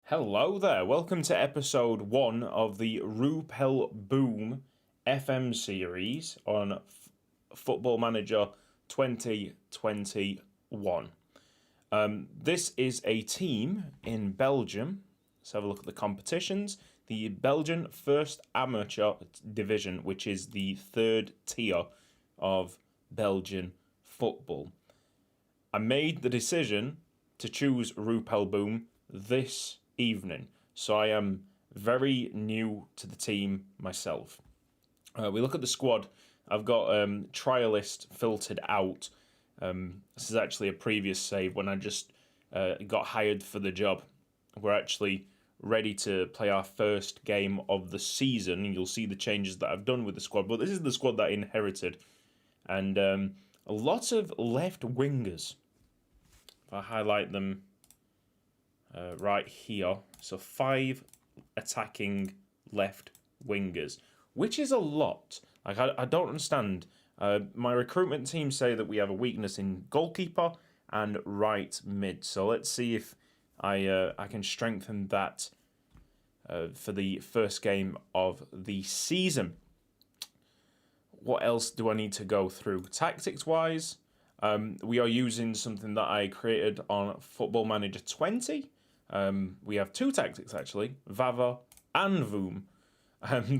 Hello there, welcome to episode 1 of the Rupel Boom FM series on Football Manager 2021. This is a team in Belgium. Let's have a look at the competitions. The Belgian First Amateur Division, which is the third tier of Belgian football. I made the decision to choose Rupel Boom this evening, so I am very new to the team myself. We look at the squad. I've got trialist filtered out. This is actually a previous save when I just got hired for the job. We're actually ready to play our first game of the season, and you'll see the changes that I've done with the squad. But this is the squad that I inherited, and a lot of left wingers. If I highlight them right here, so 5 attacking left wingers, which is a lot. Like I don't understand. My recruitment team say that we have a weakness in goalkeeper and right mid. So let's see if I can strengthen that for the first game of the season. What else do I need to go through? Tactics wise, we are using something that I created on Football Manager 20. We have 2 tactics actually, Vava and Voom.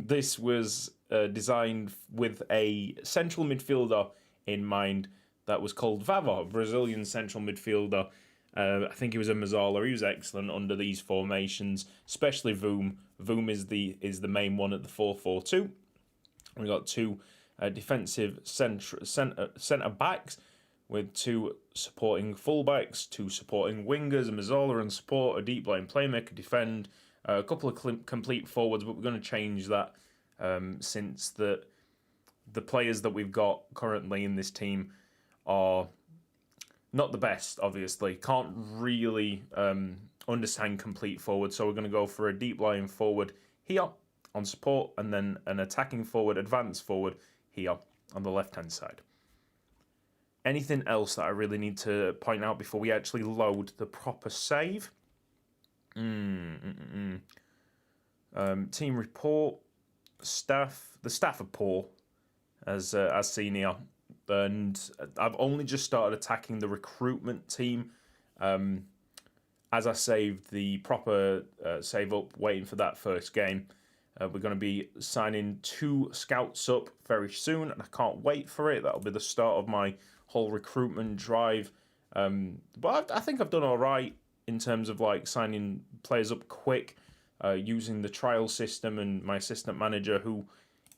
This was designed with a central midfielder in mind that was called Vava, a Brazilian central midfielder. I think he was a Mazzala. He was excellent under these formations, especially Voom. Voom is the main one at the 4-4-2. We got 2 defensive centre backs, with 2 supporting fullbacks, 2 supporting wingers, a Mazzala and support, a deep line playmaker, defend, a couple of complete forwards, but we're going to change that since the players that we've got currently in this team are not the best, obviously. Can't really understand complete forward, so we're going to go for a deep line forward here on support, and then an attacking forward, advanced forward here on the left-hand side. Anything else that I really need to point out before we actually load the proper save? Team report, staff. The staff are poor, as seen here, and I've only just started attacking the recruitment team. As I saved the proper save up, waiting for that first game. We're going to be signing 2 scouts up very soon, and I can't wait for it. That'll be the start of my whole recruitment drive. But I think I've done all right in terms of like signing players up quick, using the trial system and my assistant manager, who,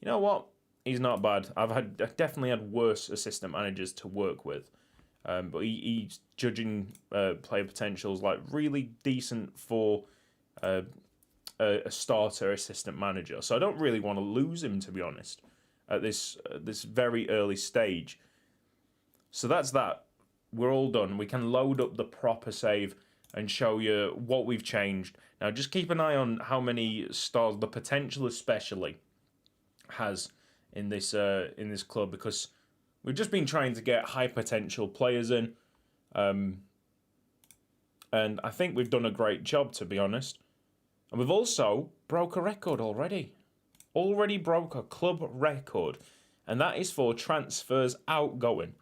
you know what, he's not bad. I've definitely had worse assistant managers to work with, but he's judging player potentials like really decent for a starter assistant manager. So I don't really want to lose him, to be honest, at this very early stage. So that's that. We're all done. We can load up the proper save and show you what we've changed. Now, just keep an eye on how many stars the potential especially has in this club, because we've just been trying to get high potential players in. And I think we've done a great job, to be honest. And we've also broke a record already. Already broke a club record. And that is for transfers outgoing.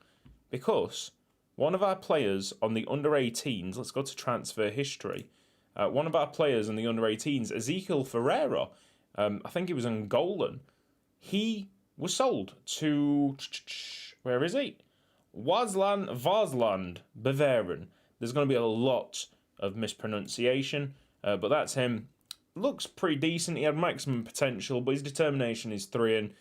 Because one of our players on the under-18s, let's go to transfer history. One of our players on the under-18s, Ezekiel Ferreira, I think he was Angolan. He was sold to, where is he? Varsland, Bavarian. There's going to be a lot of mispronunciation, but that's him. Looks pretty decent. He had maximum potential, but his determination is 3, and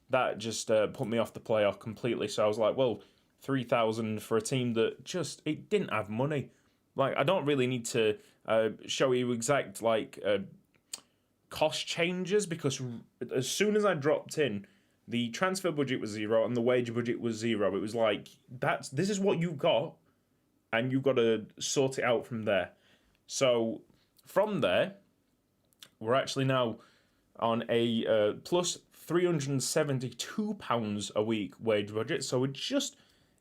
that just put me off the player completely. So I was like, well, 3,000 for a team that just, it didn't have money. Like, I don't really need to show you exact like cost changes, because as soon as I dropped in, the transfer budget was 0 and the wage budget was 0. It was like, this is what you got, and you've got to sort it out from there. So from there, we're actually now on a plus £372 a week wage budget. So we're just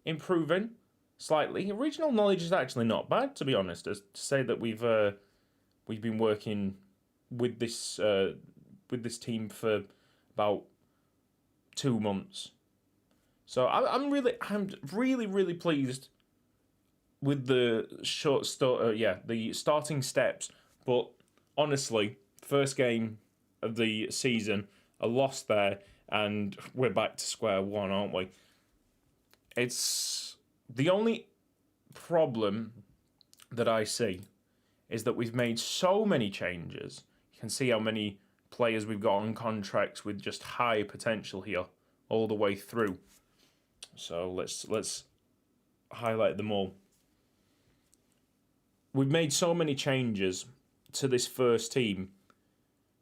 improving slightly. Regional knowledge is actually not bad, to be honest. To say that we've we've been working with this team for about 2 months. So I'm really pleased with the the starting steps. But honestly, first game of the season, a loss there, and we're back to square one, aren't we? It's the only problem that I see is that we've made so many changes. You can see how many players we've got on contracts with just high potential here all the way through. So let's highlight them all. We've made so many changes to this first team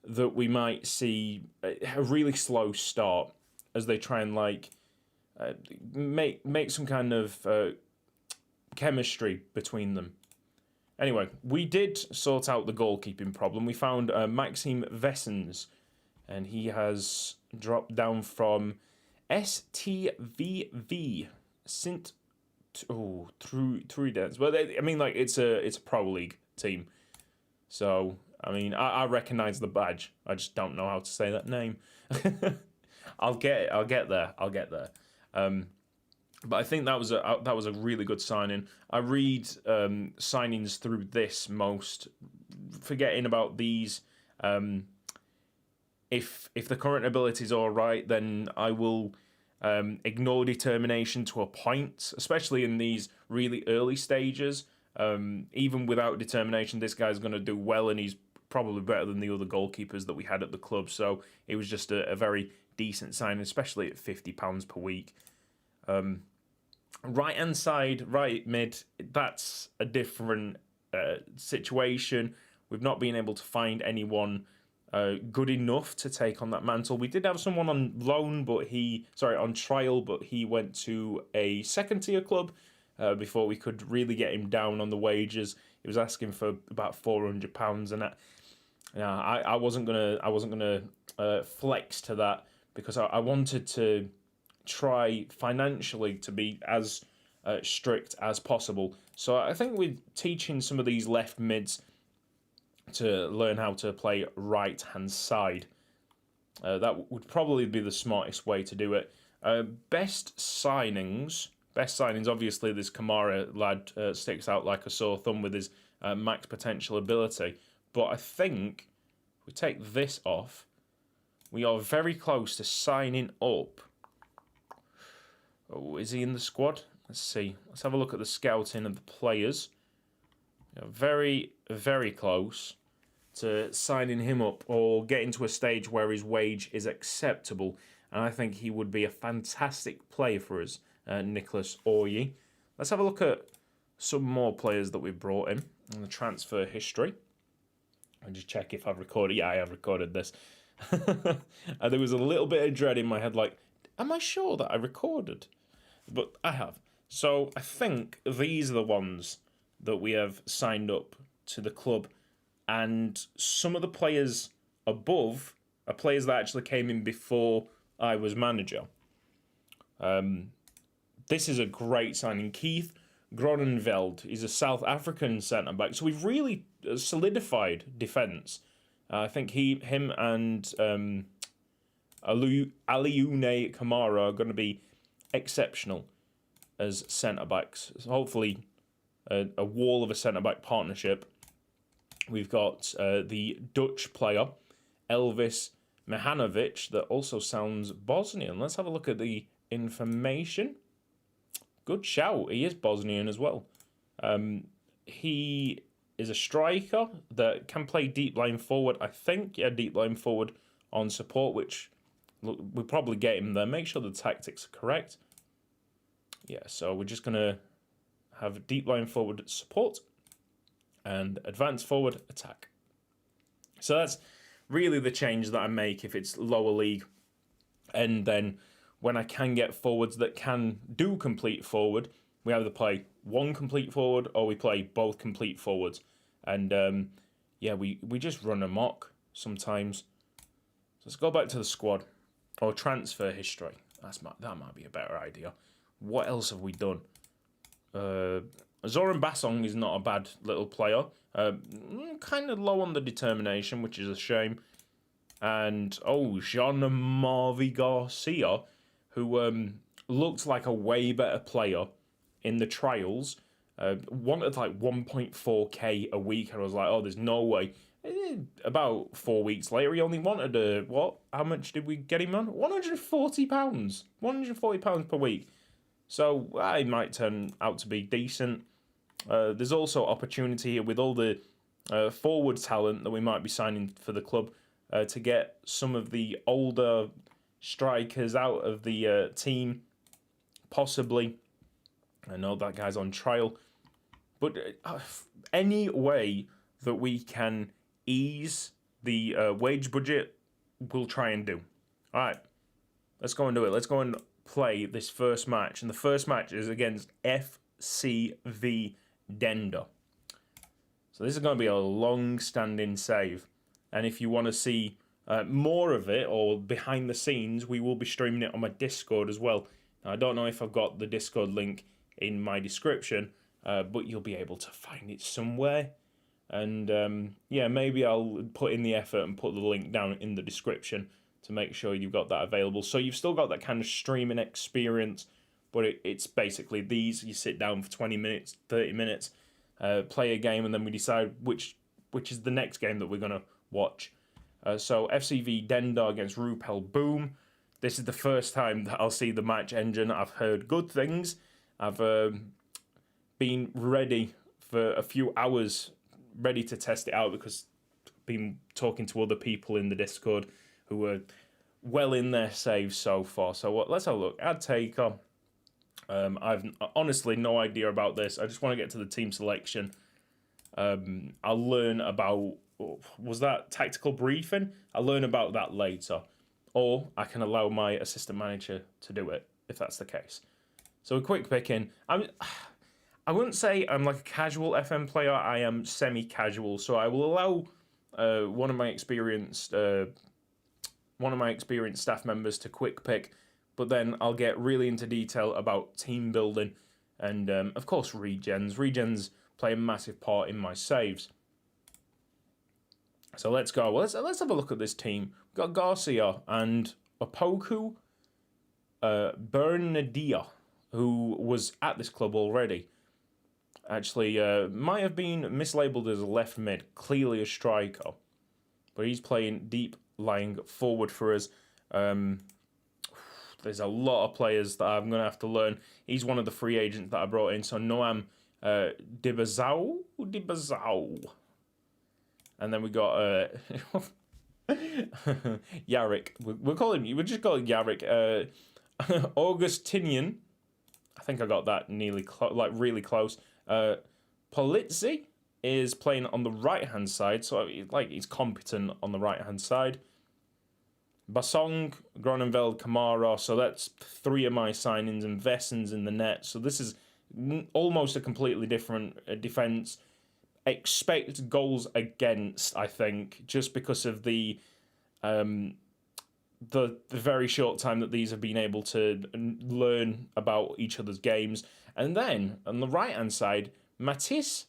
that we might see a really slow start as they try and make some kind of chemistry between them. Anyway, we did sort out the goalkeeping problem. We found Maxime Vessens, and he has dropped down from STVV Sint through dance. But I mean, like it's a pro league team, so I mean I recognise the badge. I just don't know how to say that name. I'll get there. But I think that was a really good signing. I read signings through this most, forgetting about these. If the current ability is all right, then I will ignore determination to a point, especially in these really early stages. Even without determination, this guy's going to do well, and he's probably better than the other goalkeepers that we had at the club. So it was just a very decent signing, especially at £50 per week. Right hand side, right mid, that's a different situation. We've not been able to find anyone good enough to take on that mantle. We did have someone on loan, on trial, but he went to a second tier club before we could really get him down on the wages. He was asking for about £400, and I wasn't gonna flex to that because I wanted to try financially to be as strict as possible. So I think we're teaching some of these left mids to learn how to play right hand side. That would probably be the smartest way to do it. Best signings, obviously this Kamara lad sticks out like a sore thumb with his max potential ability. But I think if we take this off, we are very close to signing up. Oh, is he in the squad? Let's see. Let's have a look at the scouting of the players. Very, very close to signing him up or getting to a stage where his wage is acceptable. And I think he would be a fantastic player for us, Nicholas Oryi. Let's have a look at some more players that we've brought in the transfer history. I'll just check if I've recorded. Yeah, I have recorded this. There was a little bit of dread in my head, like, am I sure that I recorded? But I have. So I think these are the ones that we have signed up to the club. And some of the players above are players that actually came in before I was manager. This is a great signing. Keith Gronenveld is a South African centre-back. So we've really solidified defence. I think him and Aliune Kamara are going to be exceptional as centre-backs. So hopefully a wall of a centre-back partnership. We've got the Dutch player, Elvis Mihanovic, that also sounds Bosnian. Let's have a look at the information. Good shout. He is Bosnian as well. He is a striker that can play deep line forward. I think, yeah, deep line forward on support, which we'll probably get him there. Make sure the tactics are correct. Yeah, so we're just going to have deep line forward support and advance forward attack. So that's really the change that I make if it's lower league. And then when I can get forwards that can do complete forward, we either play one complete forward or we play both complete forwards. And we just run amok sometimes. So let's go back to the squad or transfer history. That might be a better idea. What else have we done? Zoran Basong is not a bad little player. Kind of low on the determination, which is a shame. And, Jean-Marvi Garcia, who looked like a way better player in the trials, wanted like 1.4k a week, and I was like, oh, there's no way. About 4 weeks later, he only wanted what? How much did we get him on? £140. £140 per week. So it might turn out to be decent. There's also opportunity here with all the forward talent that we might be signing for the club to get some of the older strikers out of the team, possibly. I know that guy's on trial. But any way that we can ease the wage budget, we'll try and do. All right, let's go and do it. Let's go and play this first match. And the first match is against FCV Dender. So this is going to be a long-standing save. And if you want to see more of it, or behind the scenes, we will be streaming it on my Discord as well. Now, I don't know if I've got the Discord link in my description, but you'll be able to find it somewhere. And maybe I'll put in the effort and put the link down in the description to make sure you've got that available. So you've still got that kind of streaming experience, but it's basically these. You sit down for 20 minutes, 30 minutes, play a game, and then we decide which is the next game that we're going to watch. So FCV Dender against Rupel Boom. This is the first time that I'll see the match engine. I've heard good things. I've been ready for a few hours, ready to test it out, because I've been talking to other people in the Discord who are well in their saves so far. So let's have a look. Add taker. I've honestly no idea about this. I just want to get to the team selection. I'll learn about, was that tactical briefing? I'll learn about that later. Or I can allow my assistant manager to do it, if that's the case. So a quick pick in. I wouldn't say I'm like a casual FM player. I am semi-casual. So I will allow one of my experienced staff members to quick pick, but then I'll get really into detail about team building and, of course, regens. Regens play a massive part in my saves. So let's go. Well, let's have a look at this team. We've got Garcia and Opoku Bernadia, who was at this club already. Actually, might have been mislabeled as a left mid, clearly a striker. But he's playing deep lying forward for us. There's a lot of players that I'm going to have to learn. He's one of the free agents that I brought in. So Noam Dibazau. And then we got Yarrick. We'll just call him Yarrick. Augustinian. I think I got that really close. Polizzi is playing on the right-hand side, so he's competent on the right-hand side. Basong, Gronenveld, Kamara, so that's 3 of my signings, and Vessens in the net. So this is almost a completely different defence. Expect goals against, I think, just because of the very short time that these have been able to learn about each other's games. And then, on the right-hand side, Matisse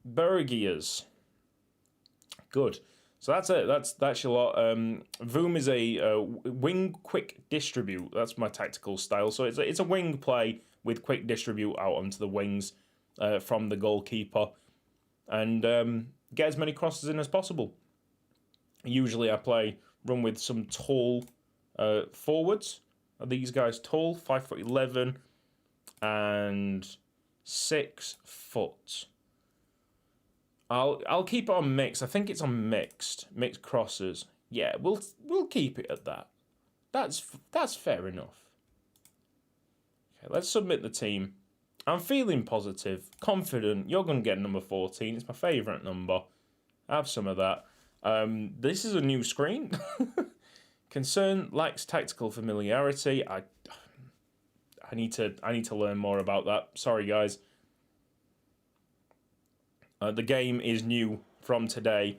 Bergiers. Good. So that's it. That's your lot. Voom is a wing quick distribute. That's my tactical style. So it's a wing play with quick distribute out onto the wings from the goalkeeper. And get as many crosses in as possible. Usually I run with some tall forwards. Are these guys tall? 5'11" and 6 foot. I'll keep it on mixed. I think it's on mixed crosses. Yeah, we'll keep it at that. That's fair enough. Okay, let's submit the team. I'm feeling positive, confident. You're going to get number 14. It's my favourite number. Have some of that. This is a new screen. Concern lacks tactical familiarity. I need to learn more about that. Sorry, guys. The game is new from today,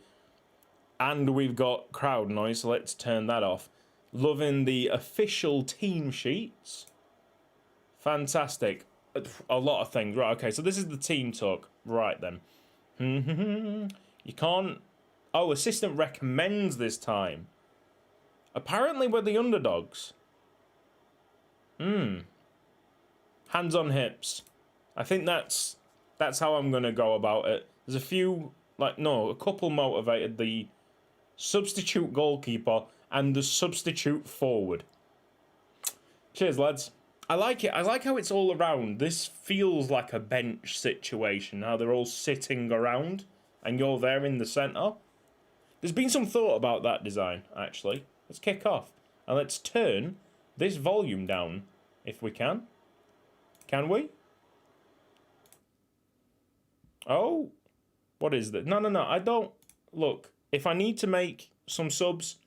and we've got crowd noise, so let's turn that off. Loving the official team sheets. Fantastic. a lot of things. Right, okay, so this is the team talk. Right, then. You can't... Oh, assistant recommends this time. Apparently we're the underdogs. Hands on hips. I think that's how I'm going to go about it. There's a few... a couple motivated. The substitute goalkeeper and the substitute forward. Cheers, lads. I like it. I like how it's all around. This feels like a bench situation. How they're all sitting around and you're there in the centre. There's been some thought about that design, actually. Let's kick off. And let's turn this volume down, if we can. Can we? Oh. What is that? No. I don't... Look, if I need to make some subs,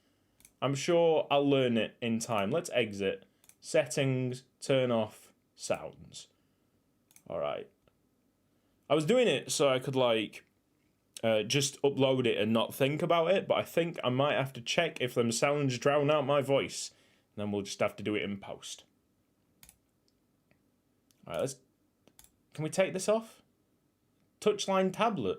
I'm sure I'll learn it in time. Let's exit. Settings, turn off, sounds. Alright. I was doing it so I could, just upload it and not think about it, but I think I might have to check if them sounds drown out my voice. And then we'll just have to do it in post. Alright, let's... Can we take this off? Touchline tablet.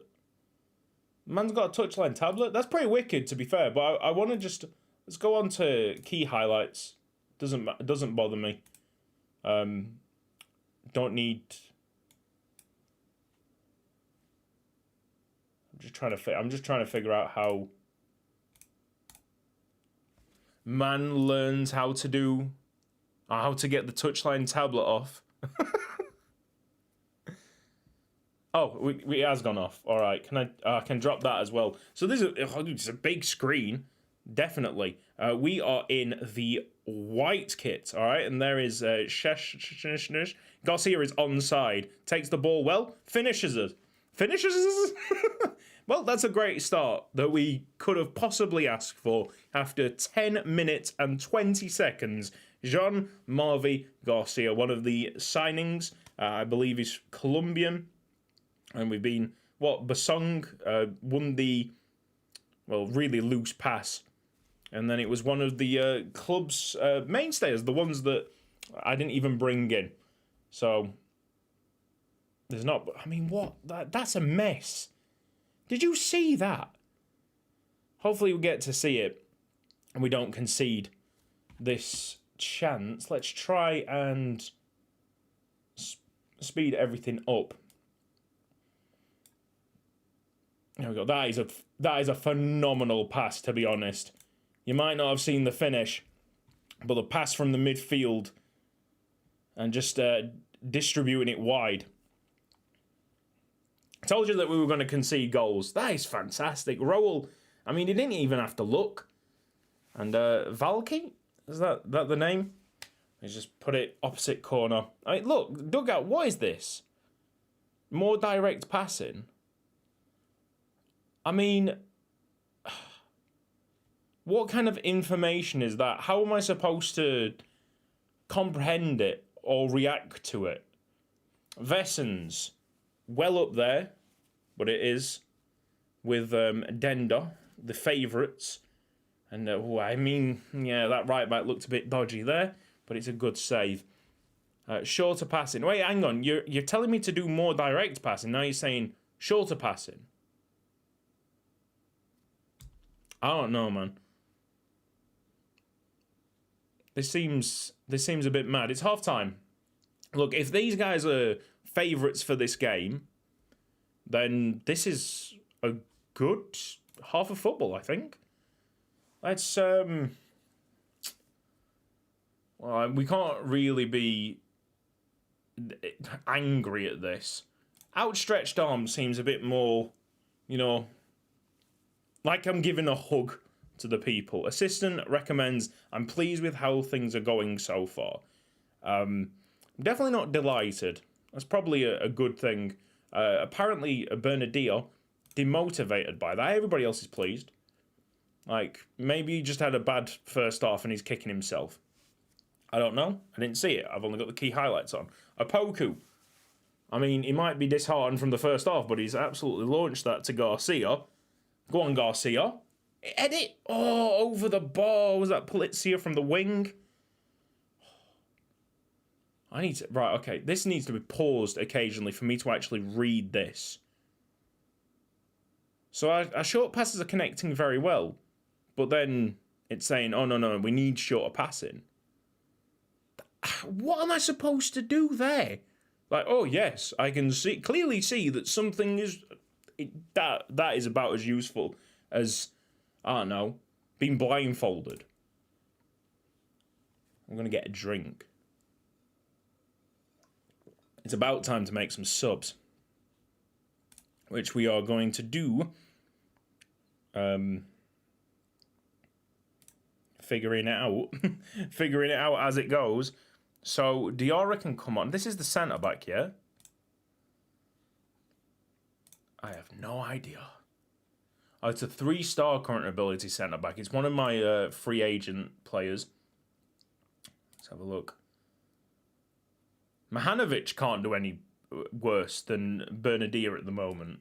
Man's got a touchline tablet? That's pretty wicked, to be fair, but I want to just... Let's go on to key highlights. Doesn't bother me. Don't need... I'm just trying to figure out how man learns how to do... how to get the touchline tablet off. Oh, it has gone off. All right, I can drop that as well. So this is a big screen, definitely. We are in the white kit, all right, and there is Garcia is onside, takes the ball well, finishes us. Well, that's a great start that we could have possibly asked for after 10 minutes and 20 seconds. Jean Marvi Garcia, one of the signings, I believe he's Colombian. And we've been, Basong won the, really loose pass. And then it was one of the club's mainstays, the ones that I didn't even bring in. So, there's not, that's a mess. Did you see that? Hopefully we get to see it and we don't concede this chance. Let's try and speed everything up. There we go. That is a phenomenal pass, to be honest. You might not have seen the finish, but the pass from the midfield and just distributing it wide. I told you that we were going to concede goals. That is fantastic. Rowell, he didn't even have to look. And Valky, is that the name? Let's just put it opposite corner. Look, dugout, what is this? More direct passing. What kind of information is that? How am I supposed to comprehend it or react to it? Vessens, well up there, but it is with Denda, the favourites. And, that right back looked a bit dodgy there, but it's a good save. Shorter passing. Wait, hang on. You're telling me to do more direct passing. Now you're saying shorter passing. I don't know, man. This seems a bit mad. It's half time. Look, if these guys are favourites for this game, then this is a good half of football, I think. Let's we can't really be angry at this. Outstretched arm seems a bit more, like I'm giving a hug to the people. Assistant recommends, I'm pleased with how things are going so far. Definitely not delighted. That's probably a good thing. Apparently, Bernardino, demotivated by that. Everybody else is pleased. Maybe he just had a bad first half and he's kicking himself. I don't know. I didn't see it. I've only got the key highlights on. Opoku. He might be disheartened from the first half, but he's absolutely launched that to Garcia. Go on, Garcia. Edit. Oh, over the bar. Was that Polizia from the wing? I need to... Right, okay. This needs to be paused occasionally for me to actually read this. So our short passes are connecting very well. But then it's saying, oh, no, we need shorter passing. What am I supposed to do there? Like, oh, yes, I can clearly see that something is... That is about as useful as, I don't know, being blindfolded. I'm going to get a drink. It's about time to make some subs. Which we are going to do. Figuring it out. Figuring it out as it goes. So, Diarra can come on. This is the centre-back, yeah? I have no idea. Oh, it's a 3-star current ability centre-back. It's one of my free agent players. Let's have a look. Mahanovic can't do any worse than Bernadia at the moment.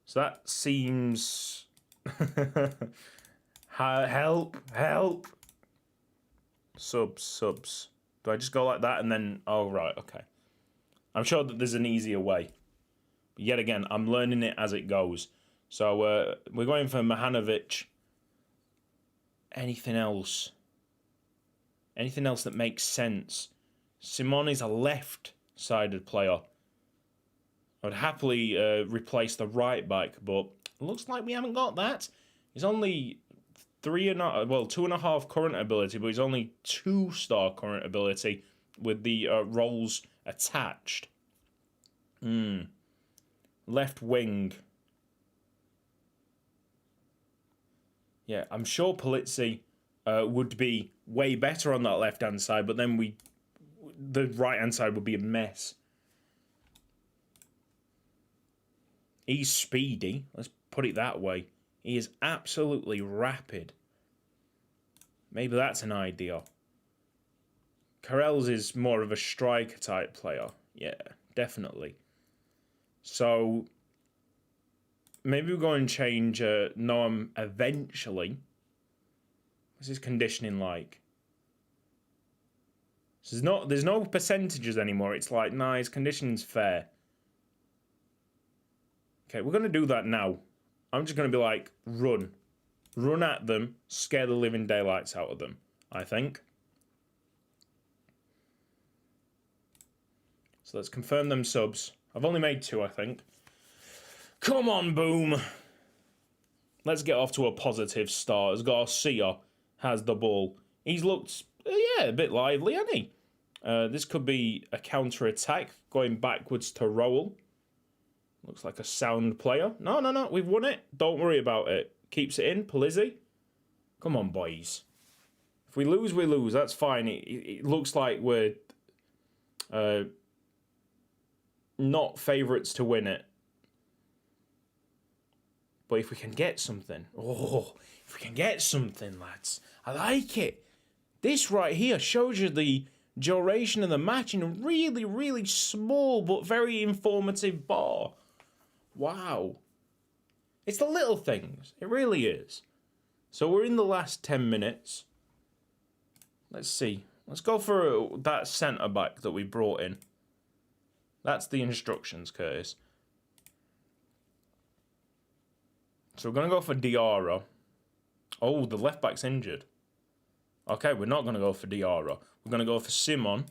So that seems... Help. Subs. Do I just go like that and then... Oh, right, okay. I'm sure that there's an easier way. But yet again, I'm learning it as it goes. So we're going for Mahanovic. Anything else? Anything else that makes sense? Simon is a left-sided player. I'd happily replace the right back, but it looks like we haven't got that. He's only 2.5 current ability, but he's only 2-star current ability with the roles attached. Left wing. Yeah, I'm sure Polizzi would be way better on that left-hand side, but then the right-hand side would be a mess. He's speedy. Let's put it that way. He is absolutely rapid. Maybe that's an idea. Carell's is more of a striker-type player. Yeah, definitely. So, maybe we'll go and change Noam eventually. What's his conditioning like? So there's no percentages anymore. It's like, nah, his conditioning's fair. Okay, we're going to do that now. I'm just going to be like, run. Run at them, scare the living daylights out of them, I think. So let's confirm them subs. I've only made 2, I think. Come on, Boom. Let's get off to a positive start as Garcia has the ball. He's looked, a bit lively, hasn't he? This could be a counter-attack going backwards to Rowell. Looks like a sound player. No, we've won it. Don't worry about it. Keeps it in, Polizzi. Come on, boys. If we lose, we lose. That's fine. It looks like we're not favourites to win it. But if we can get something. If we can get something, lads. I like it. This right here shows you the duration of the match in a really, really small but very informative bar. Wow. It's the little things. It really is. So we're in the last 10 minutes. Let's see. Let's go for that centre-back that we brought in. That's the instructions, Curtis. So we're going to go for Diarra. Oh, the left-back's injured. Okay, we're not going to go for Diarra. We're going to go for Simon.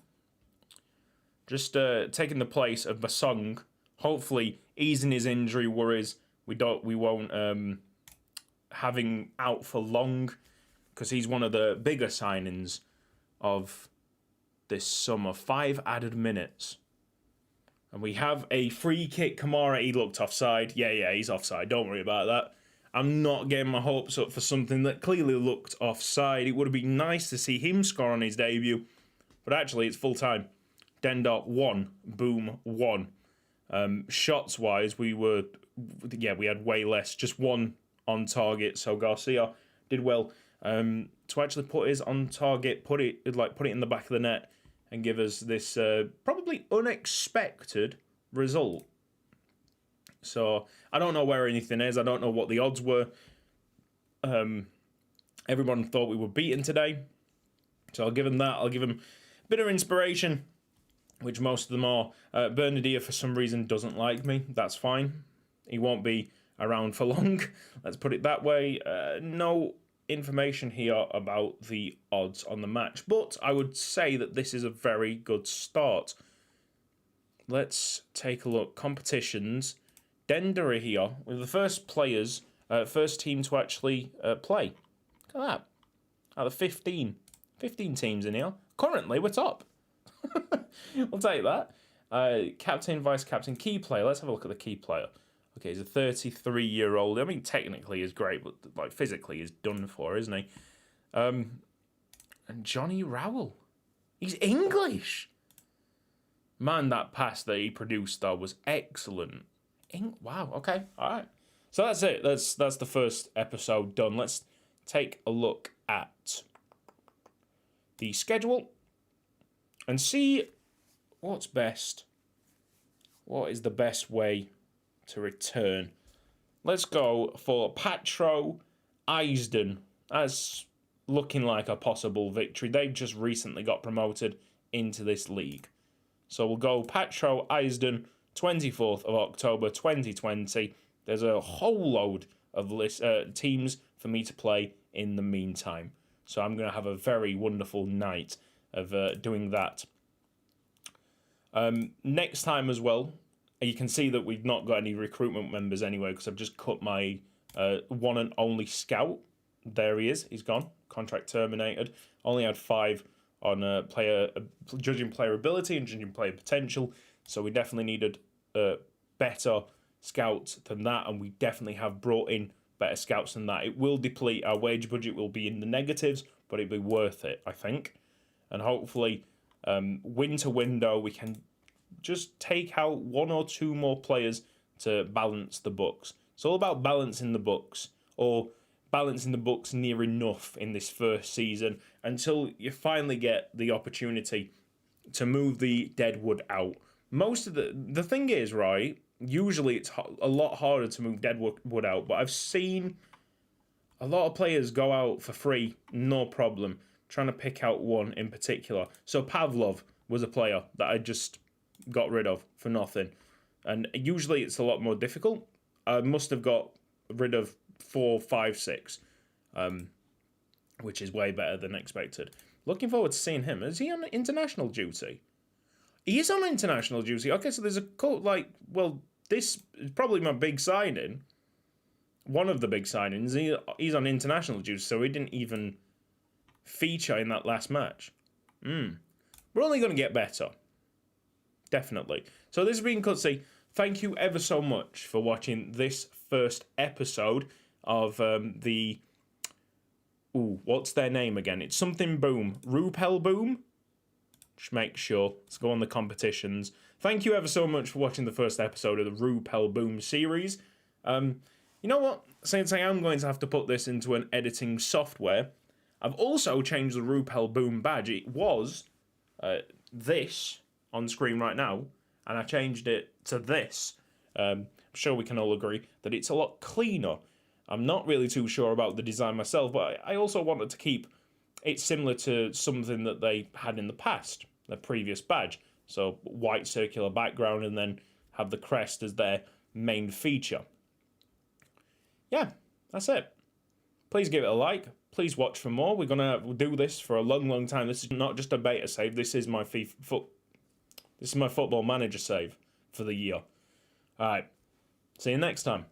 Just taking the place of Basung. Hopefully easing his injury worries. We won't have him out for long, because he's one of the bigger signings of this summer. 5 added minutes. And we have a free kick. Kamara, he looked offside. Yeah, he's offside. Don't worry about that. I'm not getting my hopes up for something that clearly looked offside. It would have been nice to see him score on his debut. But actually, it's full time. Dendar 1, Boom 1. Shots-wise, we had way less. Just 1 on target. So Garcia did well to actually put his on target, put it in the back of the net, and give us this probably unexpected result. So I don't know where anything is. I don't know what the odds were. Everyone thought we were beaten today. So I'll give him that. I'll give him a bit of inspiration. which most of them are. Bernardia, for some reason, doesn't like me. That's fine. He won't be around for long. Let's put it that way. No information here about the odds on the match, but I would say that this is a very good start. Let's take a look. Competitions. Dender here with the first players, first team to actually play. Look at that. Out of 15 teams in here. Currently, we're top. We'll take that. Captain, vice captain, key player. Let's have a look at the key player. Okay, he's a 33-year-old. I mean, technically he's great, but like physically he's done for, isn't he? And Johnny Rowell. He's English. Man, that pass that he produced though was excellent. Wow. Okay. All right. So that's it. That's the first episode done. Let's take a look at the schedule and see what's best. What is the best way to return? Let's go for Patro Eisden as looking like a possible victory. They've just recently got promoted into this league. So we'll go Patro Eisden, 24th of October 2020. There's a whole load of teams for me to play in the meantime. So I'm going to have a very wonderful night of doing that. Next time as well, you can see that we've not got any recruitment members anyway because I've just cut my one and only scout. There he is. He's gone. Contract terminated. Only had 5 on judging player ability and judging player potential. So we definitely needed better scouts than that, and we definitely have brought in better scouts than that. It will deplete our wage budget, will be in the negatives, but it'll be worth it, I think. And hopefully, winter window, we can just take out 1 or 2 more players to balance the books. It's all about balancing the books, or balancing the books near enough in this first season until you finally get the opportunity to move the deadwood out. Most of the thing is, right, usually it's a lot harder to move deadwood out, but I've seen a lot of players go out for free, no problem. I'm trying to pick out one in particular. So Pavlov was a player that I just got rid of for nothing. And usually it's a lot more difficult. I must have got rid of 4, 5, 6, which is way better than expected. Looking forward to seeing him. Is he on international duty? He is on international duty. Okay, so there's a quote like, well, this is probably my big signing. One of the big signings. He's on international duty, so he didn't even feature in that last match. We're only going to get better. Definitely. So this has been Cutsy. Thank you ever so much for watching this first episode of the... Ooh, what's their name again? It's something Boom. Rupel Boom? Just make sure. Let's go on the competitions. Thank you ever so much for watching the first episode of the Rupel Boom series. You know what? Since I am going to have to put this into an editing software, I've also changed the Rupel Boom badge. It was this on screen right now, and I changed it to this. I'm sure we can all agree that it's a lot cleaner. I'm not really too sure about the design myself, but I also wanted to keep it similar to something that they had in the past, the previous badge. So white circular background and then have the crest as their main feature. Yeah, that's it. Please give it a like. Please watch for more. We're going to do this for a long, long time. This is not just a beta save. This is my Football Manager save for the year. All right. See you next time.